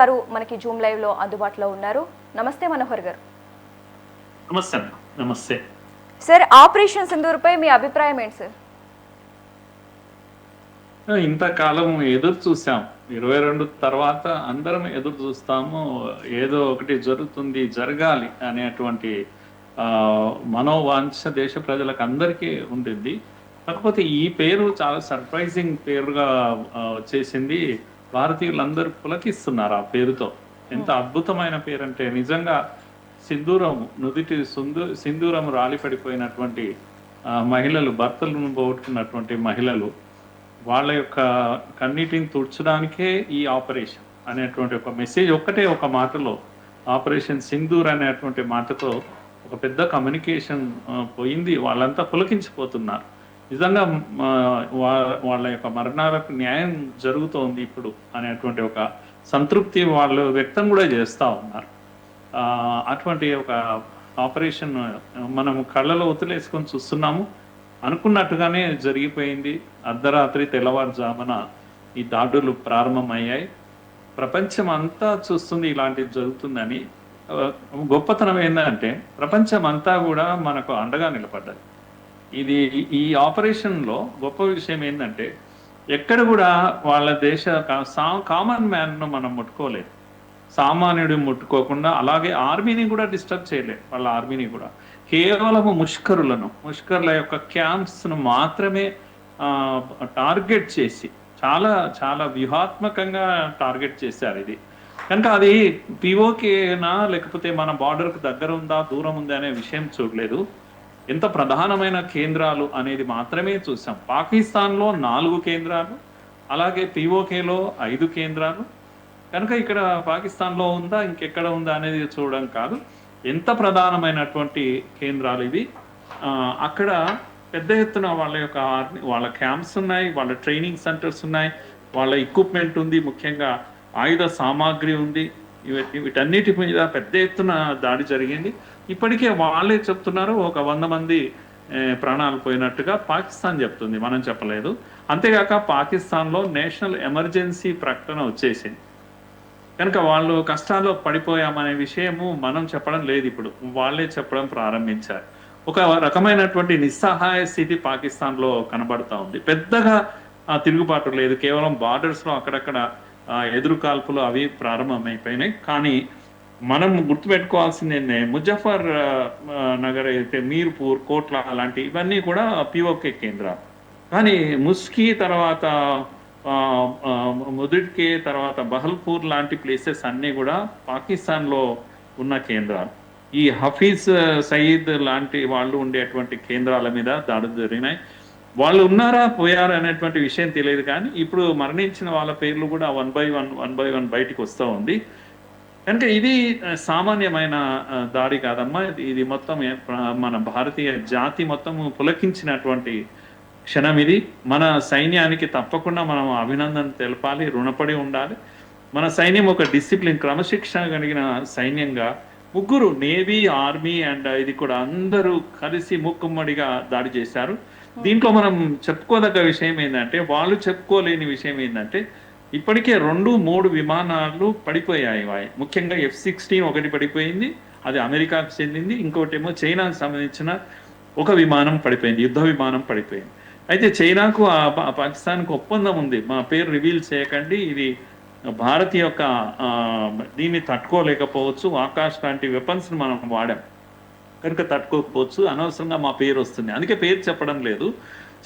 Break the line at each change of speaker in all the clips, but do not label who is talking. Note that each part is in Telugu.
గారు మనకి జూమ్ లైవ్ లో అందుబాటులో ఉన్నారు. నమస్తే మనోహర్ గారు.
నమస్తే. నమస్తే
సార్, ఆపరేషన్ సింధూర్పై మీ అభిప్రాయం ఏంటి సార్?
ఇంతకాలం ఎదురు చూసాం. 22 తర్వాత అందరం ఎదురు చూస్తాము. ఏదో ఒకటి జరుగుతుంది, జరగాలి అనేటువంటి మనోవాంఛ దేశ ప్రజలకు అందరికీ ఉంటుంది. కాకపోతే ఈ పేరు చాలా సర్ప్రైజింగ్ పేరుగా వచ్చేసింది. భారతీయులందరూ పులకిస్తున్నారు ఆ పేరుతో. ఎంత అద్భుతమైన పేరు అంటే, నిజంగా సింధూరం నుదిటి సింధూరం రాలిపడిపోయినటువంటి మహిళలు, భర్తలను పోగొట్టుకున్నటువంటి మహిళలు, వాళ్ళ యొక్క కన్నీటిని తుడ్చడానికే ఈ ఆపరేషన్ అనేటువంటి ఒక మెసేజ్ ఒక్కటే ఒక మాటలో, ఆపరేషన్ సింధూర్ అనేటువంటి మాటతో ఒక పెద్ద కమ్యూనికేషన్ పోయింది. వాళ్ళంతా పులకించిపోతున్నారు. నిజంగా వాళ్ళ యొక్క మరణాలకు న్యాయం జరుగుతోంది ఇప్పుడు అనేటువంటి ఒక సంతృప్తి వాళ్ళు వ్యక్తం కూడా చేస్తూ ఉన్నారు. అటువంటి ఒక ఆపరేషన్ మనం కళ్ళలో ఉతులేసుకొని చూస్తున్నాము. అనుకున్నట్టుగానే జరిగిపోయింది. అర్ధరాత్రి తెల్లవారుజామున ఈ దాడులు ప్రారంభమయ్యాయి. ప్రపంచం అంతా చూస్తుంది ఇలాంటివి జరుగుతుందని. గొప్పతనం ఏంటంటే, ప్రపంచం అంతా కూడా మనకు అండగా నిలబడ్డది. ఈ ఆపరేషన్లో గొప్ప విషయం ఏంటంటే, ఎక్కడ కూడా వాళ్ళ దేశ కామన్ మ్యాన్ను మనం ముట్టుకోలేదు. సామాన్యుడు ముట్టుకోకుండా, అలాగే ఆర్మీని కూడా డిస్టర్బ్ చేయలేదు. వాళ్ళ ఆర్మీని కూడా కేవలము ముష్కరుల యొక్క క్యాంప్స్ను మాత్రమే టార్గెట్ చేసి చాలా చాలా వ్యూహాత్మకంగా టార్గెట్ చేశారు. ఇది కనుక అది పిఓకేనా లేకపోతే మన బార్డర్కు దగ్గర ఉందా దూరం ఉందా అనే విషయం చూడలేదు. ఎంత ప్రధానమైన కేంద్రాలు అనేది మాత్రమే చూసాం. పాకిస్తాన్లో 4 కేంద్రాలు, అలాగే పిఓకేలో 5 కేంద్రాలు. కనుక ఇక్కడ పాకిస్తాన్లో ఉందా ఇంకెక్కడ ఉందా అనేది చూడడం కాదు, ఎంత ప్రధానమైనటువంటి కేంద్రాలు ఇవి. అక్కడ పెద్ద ఎత్తున వాళ్ళ క్యాంప్స్ ఉన్నాయి, వాళ్ళ ట్రైనింగ్ సెంటర్స్ ఉన్నాయి, వాళ్ళ ఎక్విప్మెంట్ ఉంది, ముఖ్యంగా ఆయుధ సామాగ్రి ఉంది. వీటన్నిటి మీద పెద్ద ఎత్తున దాడి జరిగింది. ఇప్పటికే వాళ్ళే చెప్తున్నారు ఒక 100 మంది ప్రాణాలు పోయినట్టుగా పాకిస్తాన్ చెప్తుంది, మనం చెప్పలేదు. అంతేగాక పాకిస్తాన్లో నేషనల్ ఎమర్జెన్సీ ప్రకటన వచ్చేసింది. కనుక వాళ్ళు కష్టాల్లో పడిపోయామనే విషయము మనం చెప్పడం లేదు, ఇప్పుడు వాళ్ళే చెప్పడం ప్రారంభించారు. ఒక రకమైనటువంటి నిస్సహాయ స్థితి పాకిస్తాన్లో కనబడతా ఉంది. పెద్దగా తిరుగుబాటు లేదు, కేవలం బార్డర్స్లో అక్కడక్కడ ఎదురు కాల్పులు అవి ప్రారంభమైపోయినాయి. కానీ మనం గుర్తుపెట్టుకోవాల్సింది ముజఫర్ నగర్ అయితే మీర్పూర్, కోట్ల అలాంటి ఇవన్నీ కూడా పిఓకే కేంద్రాలు. కానీ ముస్కి తర్వాత ముదిడ్కే తర్వాత బహల్పూర్ లాంటి ప్లేసెస్ అన్నీ కూడా పాకిస్తాన్లో ఉన్న కేంద్రాలు. ఈ హఫీజ్ సయీద్ లాంటి వాళ్ళు ఉండేటువంటి కేంద్రాల మీద దాడులు జరిగినాయి. వాళ్ళు ఉన్నారా పోయారా అనేటువంటి విషయం తెలియదు. కానీ ఇప్పుడు మరణించిన వాళ్ళ పేర్లు కూడా వన్ బై వన్ బయటికి వస్తూ ఉంది. కనుక ఇది సామాన్యమైన దాడి కాదమ్మా. ఇది మొత్తం మన భారతీయ జాతి మొత్తం పులకించినటువంటి క్షణం ఇది. మన సైన్యానికి తప్పకుండా మనం అభినందన తెలపాలి, రుణపడి ఉండాలి. మన సైన్యం ఒక డిసిప్లిన్, క్రమశిక్షణ కలిగిన సైన్యంగా, ముగ్గురు నేవీ, ఆర్మీ అండ్ ఇది కూడా అందరూ కలిసి ముక్కుమ్మడిగా దాడి చేశారు. దీంట్లో మనం చెప్పుకోదగ్గ విషయం ఏంటంటే, వాళ్ళు చెప్పుకోలేని విషయం ఏంటంటే, ఇప్పటికే 2-3 విమానాలు పడిపోయాయి. ముఖ్యంగా F-16 ఒకటి పడిపోయింది, అది అమెరికాకు చెందింది. ఇంకోటి ఏమో చైనాకు సంబంధించిన ఒక విమానం పడిపోయింది, యుద్ధ విమానం పడిపోయింది. అయితే చైనాకు పాకిస్తాన్కు ఒప్పందం ఉంది, మా పేరు రివీల్ చేయకండి, ఇది భారత్ యొక్క దీన్ని తట్టుకోలేకపోవచ్చు, ఆకాష్ లాంటి వెపన్స్ని మనం వాడాం కనుక తట్టుకోకపోవచ్చు, అనవసరంగా మా పేరు వస్తుంది, అందుకే పేరు చెప్పడం లేదు.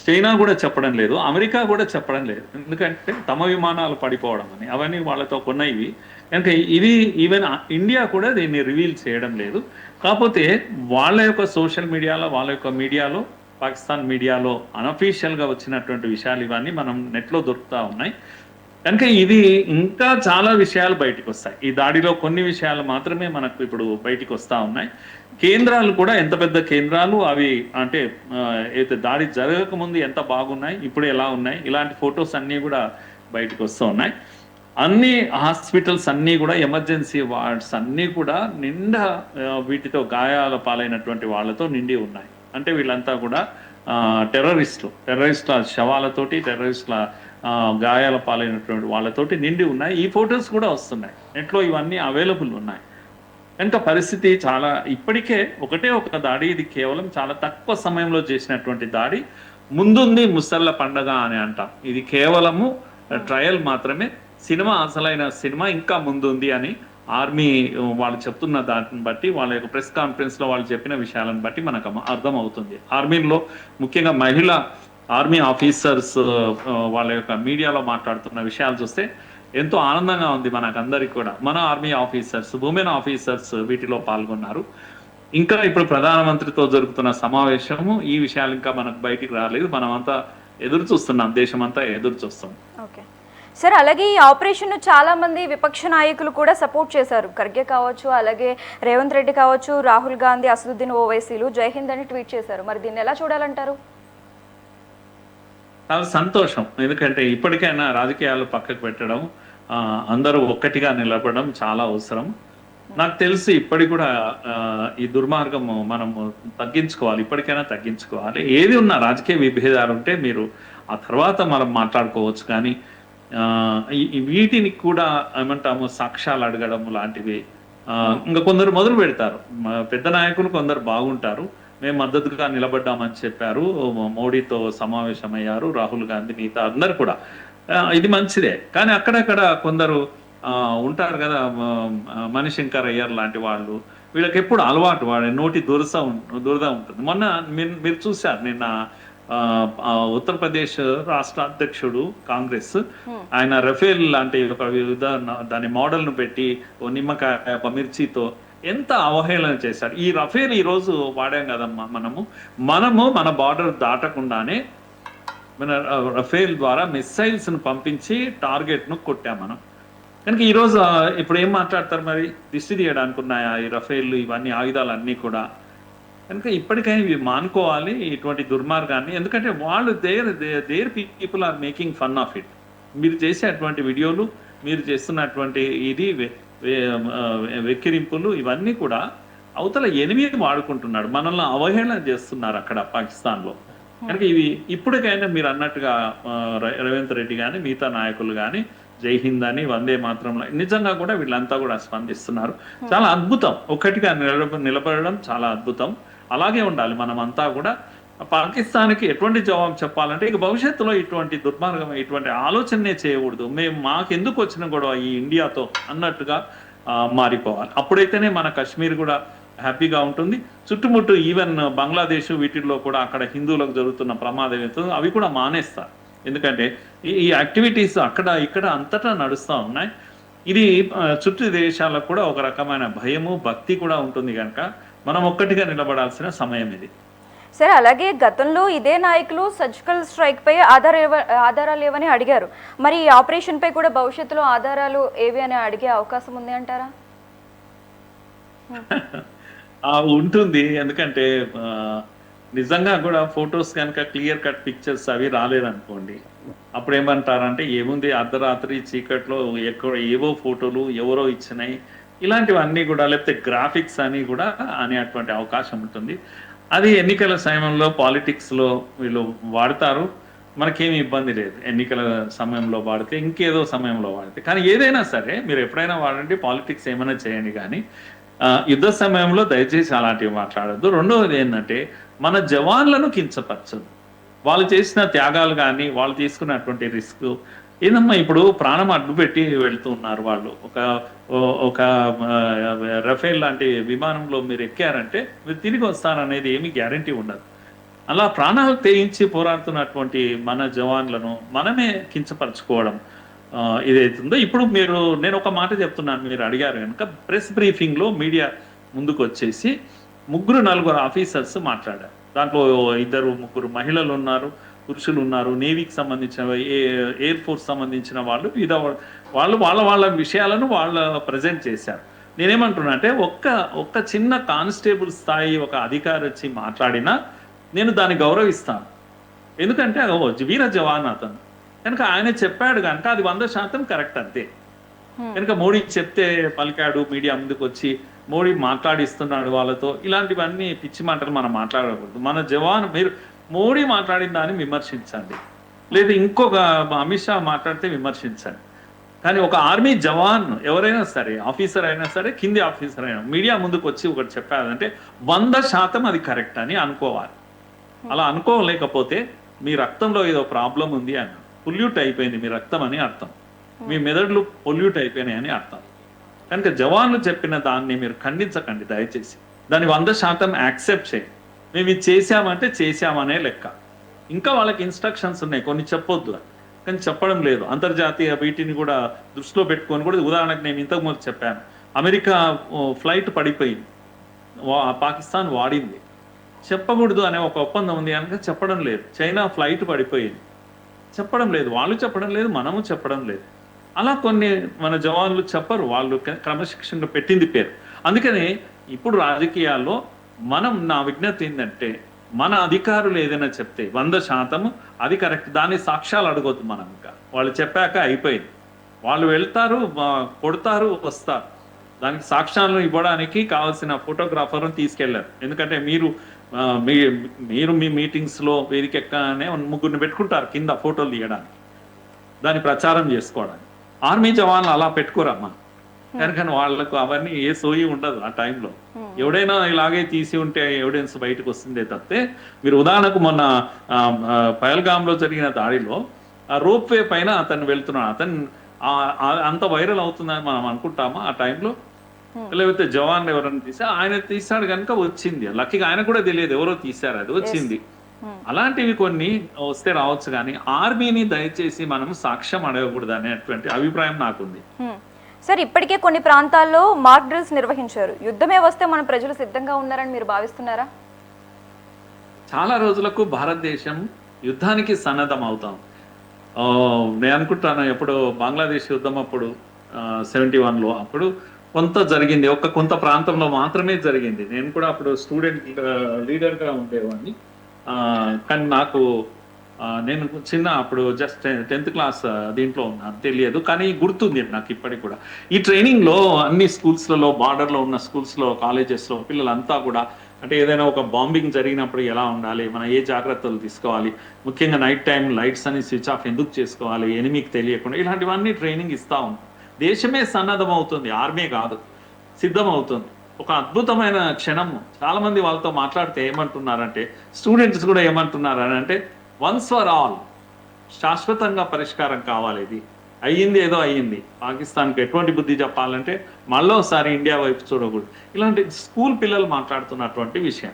చైనా కూడా చెప్పడం లేదు, అమెరికా కూడా చెప్పడం లేదు, ఎందుకంటే తమ విమానాలు పడిపోవడం అని అవన్నీ వాళ్ళతో కొన్నవి. కనుక ఇది ఈవెన్ ఇండియా కూడా దీన్ని రివీల్ చేయడం లేదు. కాకపోతే వాళ్ళ యొక్క సోషల్ మీడియాలో, వాళ్ళ యొక్క మీడియాలో, పాకిస్తాన్ మీడియాలో అన్అఫీషియల్గా వచ్చినటువంటి విషయాలు ఇవన్నీ మనం నెట్లో దొరుకుతూ ఉన్నాయి. కనుక ఇది ఇంకా చాలా విషయాలు బయటకు వస్తాయి. ఈ దాడిలో కొన్ని విషయాలు మాత్రమే మనకు ఇప్పుడు బయటకు వస్తూ ఉన్నాయి. కేంద్రాలు కూడా ఎంత పెద్ద కేంద్రాలు అవి అంటే, అయితే దాడి జరగకముందు ఎంత బాగున్నాయి, ఇప్పుడు ఎలా ఉన్నాయి, ఇలాంటి ఫొటోస్ అన్నీ కూడా బయటకు వస్తూ ఉన్నాయి. అన్ని హాస్పిటల్స్ అన్నీ కూడా, ఎమర్జెన్సీ వార్డ్స్ అన్నీ కూడా నిండా వీటితో గాయాల పాలైనటువంటి వాళ్ళతో నిండి ఉన్నాయి. అంటే వీళ్ళంతా కూడా టెర్రరిస్టుల శవాలతోటి, టెర్రరిస్టుల గాయాల పాలైనటువంటి వాళ్ళతోటి నిండి ఉన్నాయి. ఈ ఫొటోస్ కూడా వస్తున్నాయి. నెట్లో ఇవన్నీ అవైలబుల్ ఉన్నాయి. కనుక పరిస్థితి చాలా ఇప్పటికే ఒకటే ఒక దాడి, ఇది కేవలం చాలా తక్కువ సమయంలో చేసినటువంటి దాడి. ముందుంది ముసళ్ళ పండగ అని అంటాం, ఇది కేవలము ట్రయల్ మాత్రమే. సినిమా, అసలైన సినిమా ఇంకా ముందుంది అని ఆర్మీ వాళ్ళు చెప్తున్న దాన్ని బట్టి, వాళ్ళ యొక్క ప్రెస్ కాన్ఫరెన్స్ లో వాళ్ళు చెప్పిన విషయాలను బట్టి మనకు అర్థం అవుతుంది. ఆర్మీలో ముఖ్యంగా మహిళా ఆర్మీ ఆఫీసర్స్ వాళ్ళ యొక్క మీడియాలో మాట్లాడుతున్న విషయాలు చూస్తే ఎంతో ఆనందంగా ఉంది మనకందరికి కూడా. మన ఆర్మీ ఆఫీసర్స్, ఉమెన్ ఆఫీసర్స్ వీటిలో పాల్గొన్నారు. ఇంకా ఇప్పుడు ప్రధానమంత్రితో జరుగుతున్న సమావేశము, ఈ విషయాలు ఇంకా మనకు బయటికి రాలేదు. మనమంతా ఎదురు చూస్తున్నాం, దేశం అంతా ఎదురు చూస్తాం.
ఓకే సార్, అలాగే ఈ ఆపరేషన్ చాలా మంది విపక్ష నాయకులు కూడా సపోర్ట్ చేశారు. ఖర్గే కావచ్చు, అలాగే రేవంత్ రెడ్డి కావచ్చు, రాహుల్ గాంధీ, అసదుద్దీన్ ఓవైసీలు జై హింద్ అని ట్వీట్ చేశారు. మరి దీన్ని ఎలా చూడాలంటారు?
చాలా సంతోషం, ఎందుకంటే ఇప్పటికైనా రాజకీయాలు పక్కకు పెట్టడం, అందరూ ఒక్కటిగా నిలబడడం చాలా అవసరం. నాకు తెలిసి ఇప్పటికి కూడా ఈ దుర్మార్గం మనము తగ్గించుకోవాలి, ఇప్పటికైనా తగ్గించుకోవాలి. ఏది ఉన్నా రాజకీయ విభేదాలు ఉంటే మీరు ఆ తర్వాత మనం మాట్లాడుకోవచ్చు, కానీ వీటిని కూడా ఏమంటాము సాక్ష్యాలు అడగడం లాంటివి ఇంకా కొందరు మొదలు పెడతారు. పెద్ద నాయకులు కొందరు బాగుంటారు, మేము మద్దతుగా నిలబడ్డామని చెప్పారు, మోడీతో సమావేశమయ్యారు, రాహుల్ గాంధీ మిగతా అందరు కూడా, ఇది మంచిదే. కానీ అక్కడక్కడ కొందరు ఉంటారు కదా, మణిశంకర్ అయ్యర్ లాంటి వాళ్ళు, వీళ్ళకి ఎప్పుడు అలవాటు, వాడి నోటి దురద ఉంటుంది. మొన్న మీరు చూశారు, నిన్న ఉత్తరప్రదేశ్ రాష్ట్ర అధ్యక్షుడు కాంగ్రెస్, ఆయన రఫేల్ లాంటి ఒక దాని మోడల్ ను పెట్టి ఓ నిమ్మకాయ మిర్చితో ఎంత అవహేళన చేశాడు. ఈ రఫేల్ ఈ రోజు వాడాం కదమ్మా మనము మన బార్డర్ దాటకుండానే మన రఫేల్ ద్వారా మిసైల్స్ ను పంపించి టార్గెట్ ను కొట్టాం మనం. కనుక ఈరోజు ఇప్పుడు ఏం మాట్లాడతారు, మరి దిష్టి తీయడానికి ఉన్నాయా ఈ రఫేల్, ఇవన్నీ ఆయుధాలన్నీ కూడా? కనుక ఇప్పటికైనా ఇవి మానుకోవాలి, ఇటువంటి దుర్మార్గాన్ని. ఎందుకంటే వాళ్ళు their people are making fun of it. మీరు చేసే అటువంటి వీడియోలు, మీరు చేస్తున్నటువంటి ఇది వెక్కిరింపులు, ఇవన్నీ కూడా అవతల ఎనిమిది వాడుకుంటున్నాడు, మనల్ని అవహేళన చేస్తున్నారు అక్కడ పాకిస్తాన్లో. కనుక ఇవి ఇప్పటికైనా మీరు అన్నట్టుగా రేవంత్ రెడ్డి కానీ మిగతా నాయకులు కానీ జై హింద్ అని, వందే మాత్రం, నిజంగా కూడా వీళ్ళంతా కూడా స్పందిస్తున్నారు. చాలా అద్భుతం, ఒక్కటిగా నిలబడడం చాలా అద్భుతం. అలాగే ఉండాలి మనమంతా కూడా. పాకిస్తాన్కి ఎటువంటి జవాబు చెప్పాలంటే ఇక భవిష్యత్తులో ఇటువంటి దుర్మార్గం, ఇటువంటి ఆలోచనే చేయకూడదు. మాకెందుకు వచ్చిన గొడవ ఈ ఇండియాతో అన్నట్టుగా మారిపోవాలి. అప్పుడైతేనే మన కాశ్మీర్ కూడా హ్యాపీగా ఉంటుంది. చుట్టుముట్టు ఈవెన్ బంగ్లాదేశ్ వీటిల్లో కూడా అక్కడ హిందువులకు జరుగుతున్న ప్రమాదం ఏంటో అవి కూడా మానేస్తారు. ఎందుకంటే ఈ యాక్టివిటీస్ అక్కడ ఇక్కడ అంతటా నడుస్తూ ఉన్నాయి. ఇది చుట్టూ దేశాలకు కూడా ఒక రకమైన భయము, భక్తి కూడా ఉంటుంది. కనుక మనం ఒక్కటిగా నిలబడాల్సిన సమయం ఇది.
సరే, అలాగే గతంలో ఇదే నాయకులు సర్జికల్ స్ట్రైక్ పై ఆధారాలు ఏవని అడిగారు. మరి ఈ ఆపరేషన్ పై కూడా భవిష్యత్తులో ఆధారాలు ఏవి అని అడిగే అవకాశం ఉంది అంటారా?
ఉంటుంది, ఎందుకంటే నిజంగా కూడా ఫొటోస్ కనుక క్లియర్ కట్ పిక్చర్స్ అవి రాలేదనుకోండి, అప్పుడు ఏమంటారంటే ఏముంది అర్ధరాత్రి చీకట్లో ఏవో ఫోటోలు ఎవరో ఇచ్చినాయి, ఇలాంటివన్నీ కూడా, లేకపోతే గ్రాఫిక్స్ అని కూడా అనేటువంటి అవకాశం ఉంటుంది. అది ఎన్నికల సమయంలో పాలిటిక్స్లో వీళ్ళు వాడతారు, మనకేమి ఇబ్బంది లేదు. ఎన్నికల సమయంలో వాడితే, ఇంకేదో సమయంలో వాడితే. కానీ ఏదైనా సరే మీరు ఎప్పుడైనా వాడండి, పాలిటిక్స్ ఏమైనా చేయండి, కానీ యుద్ధ సమయంలో దయచేసి అలాంటివి మాట్లాడద్దు. రెండవది ఏంటంటే మన జవాన్లను కించపరచదు. వాళ్ళు చేసిన త్యాగాలు కానీ, వాళ్ళు తీసుకున్నటువంటి రిస్క్ ఏదమ్మా, ఇప్పుడు ప్రాణం అడ్డు పెట్టి వెళ్తూ ఉన్నారు వాళ్ళు. ఒక రఫేల్ లాంటి విమానంలో మీరు ఎక్కారంటే మీరు తిరిగి వస్తారనేది ఏమీ గ్యారంటీ ఉండదు. అలా ప్రాణాలు తెగించి పోరాడుతున్నటువంటి మన జవాన్లను మనమే కించపరచుకోవడం ఇదైతుందో. ఇప్పుడు నేను ఒక మాట చెప్తున్నాను, మీరు అడిగారు కనుక, ప్రెస్ బ్రీఫింగ్లో మీడియా ముందుకు వచ్చేసి 3-4 ఆఫీసర్స్ మాట్లాడారు. దాంట్లో 2-3 మహిళలు ఉన్నారు, పురుషులు ఉన్నారు, నేవీకి సంబంధించిన, ఎయిర్ ఫోర్స్ సంబంధించిన వాళ్ళు, వాళ్ళ విషయాలను వాళ్ళ ప్రజెంట్ చేశారు. నేనేమంటున్నా అంటే ఒక్క చిన్న కానిస్టేబుల్ స్థాయి ఒక అధికారి వచ్చి మాట్లాడినా నేను దాన్ని గౌరవిస్తాను. ఎందుకంటే వీర జవాన్ అతను కనుక ఆయన చెప్పాడు కనుక అది 100% కరెక్ట్ అంతే. కనుక మోడీ చెప్తే పలికాడు, మీడియా ముందుకు వచ్చి మోడీ మాట్లాడిస్తున్నాడు వాళ్ళతో, ఇలాంటివన్నీ పిచ్చి మాటలు మనం మాట్లాడకూడదు. మన జవాన్, మీరు మోడీ మాట్లాడిన దాన్ని విమర్శించండి, లేదా ఇంకొక అమిత్ షా మాట్లాడితే విమర్శించండి. కానీ ఒక ఆర్మీ జవాన్ ఎవరైనా సరే, ఆఫీసర్ అయినా సరే, కింది ఆఫీసర్ అయినా మీడియా ముందుకు వచ్చి ఒకటి చెప్పాలంటే 100% అది కరెక్ట్ అని అనుకోవాలి. అలా అనుకోలేకపోతే మీ రక్తంలో ఏదో ప్రాబ్లం ఉంది అని, పొల్యూట్ అయిపోయింది మీ రక్తం అని అర్థం, మీ మెదడులు పొల్యూట్ అయిపోయినాయి అని అర్థం. కనుక జవాన్లు చెప్పిన దాన్ని మీరు ఖండించకండి దయచేసి. దాన్ని 100% యాక్సెప్ట్ చేయండి. మేము ఇది చేశామంటే చేశామనే లెక్క. ఇంకా వాళ్ళకి ఇన్స్ట్రక్షన్స్ ఉన్నాయి, కొన్ని చెప్పొద్దు కానీ చెప్పడం లేదు. అంతర్జాతీయ వీటిని కూడా దృష్టిలో పెట్టుకొని కూడా, ఉదాహరణకు నేను ఇంతకు ముందు చెప్పాను, అమెరికా ఫ్లైట్ పడిపోయింది, పాకిస్తాన్ వాడింది, చెప్పకూడదు అనే ఒక ఒప్పందం ఉంది కనుక చెప్పడం లేదు. చైనా ఫ్లైట్ పడిపోయింది, చెప్పడం లేదు. వాళ్ళు చెప్పడం లేదు, మనము చెప్పడం లేదు. అలా కొన్ని మన జవాన్లు చెప్పరు, వాళ్ళు క్రమశిక్షణగా పెట్టింది పేరు. అందుకని ఇప్పుడు రాజకీయాల్లో నా విజ్ఞప్తి ఏంటంటే, మన అధికారులు ఏదైనా చెప్తే 100% అది కరెక్ట్, దాని సాక్ష్యాలు అడగొద్దు మనం. ఇంకా వాళ్ళు చెప్పాక అయిపోయింది, వాళ్ళు వెళ్తారు, కొడతారు, వస్తారు. దానికి సాక్ష్యాలను ఇవ్వడానికి కావాల్సిన ఫోటోగ్రాఫర్ని తీసుకెళ్లారు. ఎందుకంటే మీరు మీ మీటింగ్స్ లో వేదిక ఎక్కగానే 3 పెట్టుకుంటారు కింద ఫోటోలు తీయడానికి, దాన్ని ప్రచారం చేసుకోవడానికి. ఆర్మీ జవాన్లు అలా పెట్టుకోరమ్మా. కనుక వాళ్ళకు అవన్నీ ఏ సోయి ఉండదు ఆ టైంలో. ఎవడైనా ఇలాగే తీసి ఉంటే ఎవిడెన్స్ బయటకు వస్తుందే తప్పితే, మీరు ఉదాహరణకు మొన్న పహల్గామ్ లో జరిగిన దాడిలో ఆ రోప్ వే పైన అతను వెళ్తున్నాడు, అతను అంత వైరల్ అవుతుందని మనం అనుకుంటామా ఆ టైంలో? లేకపోతే జవాన్లు ఎవరైనా తీసా, ఆయన తీసాడు కనుక వచ్చింది. లక్కీగా ఆయన కూడా తెలియదు ఎవరో తీశారు, అది వచ్చింది. అలాంటివి కొన్ని వస్తే రావచ్చు, కానీ ఆర్మీని దయచేసి మనం సాక్ష్యం అడగకూడదు అనేటువంటి అభిప్రాయం నాకుంది.
సార్, ఇప్పటికే కొన్ని ప్రాంతాల్లో మాక్ డ్రిల్స్ నిర్వహించారు. యుద్ధమే వస్తే మన ప్రజలు సిద్ధంగా ఉన్నారని మీరు భావిస్తున్నారా?
చాలా రోజులకు భారతదేశం యుద్ధానికి సన్నద్ధం అవుతాం. నేను అనుకుంటాను, ఎప్పుడు బంగ్లాదేశ్ యుద్ధం అప్పుడు 71లో అప్పుడు కొంత జరిగింది, కొంత ప్రాంతంలో మాత్రమే జరిగింది. నేను కూడా అప్పుడు స్టూడెంట్ లీడర్గా ఉండేవాడిని. కానీ నేను అప్పుడు జస్ట్ 10th క్లాస్ దీంట్లో ఉన్నాను, తెలియదు. కానీ గుర్తుంది నాకు ఇప్పటికి కూడా. ఈ ట్రైనింగ్లో అన్ని స్కూల్స్లలో, బార్డర్లో ఉన్న స్కూల్స్లో, కాలేజెస్లో పిల్లలంతా కూడా, అంటే ఏదైనా ఒక బాంబింగ్ జరిగినప్పుడు ఎలా ఉండాలి, మనం ఏ జాగ్రత్తలు తీసుకోవాలి, ముఖ్యంగా నైట్ టైం లైట్స్ అని స్విచ్ ఆఫ్ ఎందుకు చేసుకోవాలి, ఎనిమికి తెలియకుండా, ఇలాంటివన్నీ ట్రైనింగ్ ఇస్తూ ఉంటాం. దేశమే సన్నద్ధం అవుతుంది, ఆర్మీ కాదు, సిద్ధం అవుతుంది. ఒక అద్భుతమైన క్షణం. చాలా మంది వాళ్ళతో మాట్లాడితే ఏమంటున్నారంటే, స్టూడెంట్స్ కూడా ఏమంటున్నారంటే, వన్స్ ఫర్ ఆల్, శాశ్వతంగా పరిష్కారం కావాలి. ఇది అయ్యింది, ఏదో అయ్యింది, పాకిస్తాన్కి ఎటువంటి బుద్ధి చెప్పాలంటే మళ్ళోసారి ఇండియా వైపు చూడకూడదు. ఇలాంటి స్కూల్ పిల్లలు మాట్లాడుతున్నటువంటి విషయం.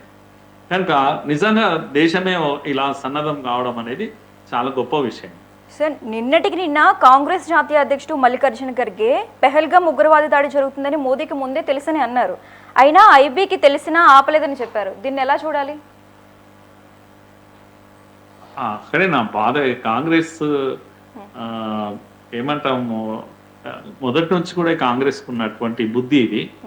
కనుక నిజంగా దేశమే ఇలా సన్నద్ధం కావడం అనేది చాలా గొప్ప విషయం.
సార్, నిన్నటికి నిన్న కాంగ్రెస్ జాతీయ అధ్యక్షుడు మల్లికార్జున ఖర్గే పెహల్గామ్ ఉగ్రవాద దాడి జరుగుతుందని మోదీకి ముందే తెలుసని అన్నారు. అయినా ఐబీకి తెలిసినా ఆపలేదని చెప్పారు. దీన్ని ఎలా చూడాలి?
అక్కడే నా బాధ. కాంగ్రెస్ ఏమంటాము, మొదటి నుంచి కూడా కాంగ్రెస్ ఉన్నటువంటి బుద్ధి ఇది.